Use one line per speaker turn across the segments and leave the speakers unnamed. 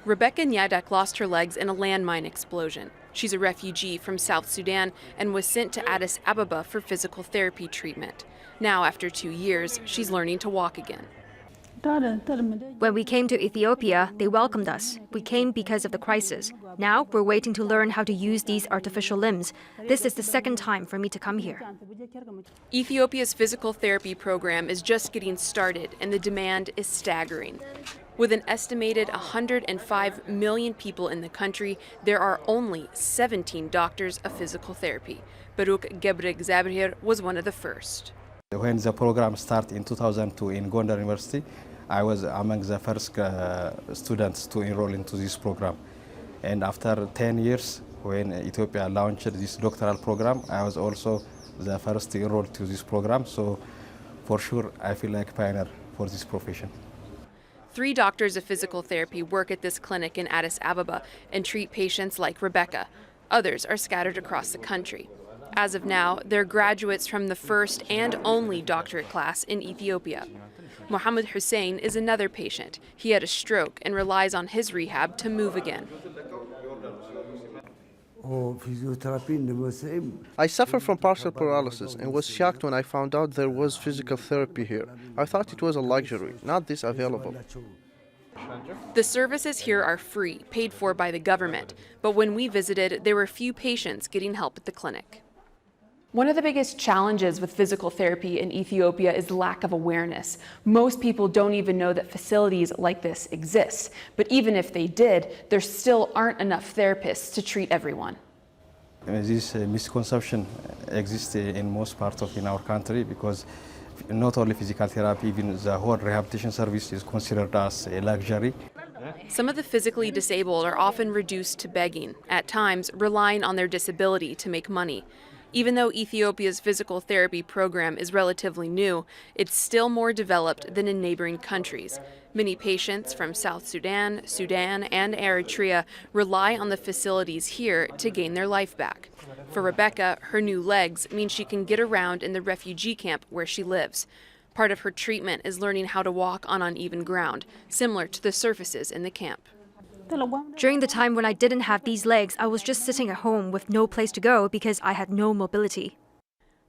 Rebecca NYADAK lost her legs in a landmine explosion. She's a refugee from South Sudan and was sent to Addis Ababa for physical therapy treatment. Now, after 2 years, she's learning to walk again.
When we came to Ethiopia, they welcomed us. We came because of the crisis. Now we're waiting to learn how to use these artificial limbs. This is the second time for me to come here.
Ethiopia's physical therapy program is just getting started, and the demand is staggering. With an estimated 105 million people in the country, there are only 17 doctors of physical therapy. BIRUK GEBREGZIABIHER was one of the first.
When the program started in 2002 in Gondar University, I was among the first students to enroll into this program. And after 10 years, when Ethiopia launched this doctoral program, I was also the first to enroll to this program. So for sure, I feel like a pioneer for this profession.
3 doctors of physical therapy work at this clinic in Addis Ababa and treat patients like Rebecca. Others are scattered across the country. As of now, they're graduates from the first and only doctorate class in Ethiopia. MOHAMMED HUSSEIN is another patient. He had a stroke and relies on his rehab to move again.
I suffer from partial paralysis and was shocked when I found out there was physical therapy here. I thought it was a luxury, not this available.
The services here are free, paid for by the government, but when we visited, there were few patients getting help at the clinic. One of the biggest challenges with physical therapy in Ethiopia is lack of awareness. Most people don't even know that facilities like this exist. But even if they did, there still aren't enough therapists to treat everyone.
This misconception exists in most parts of our country because not only physical therapy, even the whole rehabilitation service is considered as a luxury.
Some of the physically disabled are often reduced to begging, at times relying on their disability to make money. Even though Ethiopia's physical therapy program is relatively new, it's still more developed than in neighboring countries. Many patients from South Sudan, Sudan, and Eritrea rely on the facilities here to gain their life back. For Rebecca, her new legs mean she can get around in the refugee camp where she lives. Part of her treatment is learning how to walk on uneven ground, similar to the surfaces in the camp.
During the time when I didn't have these legs, I was just sitting at home with no place to go because I had no mobility.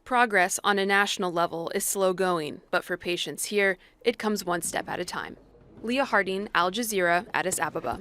Progress on a national level is slow going, but for patients here, it comes one step at a time. Leah, Al Jazeera, Addis Ababa.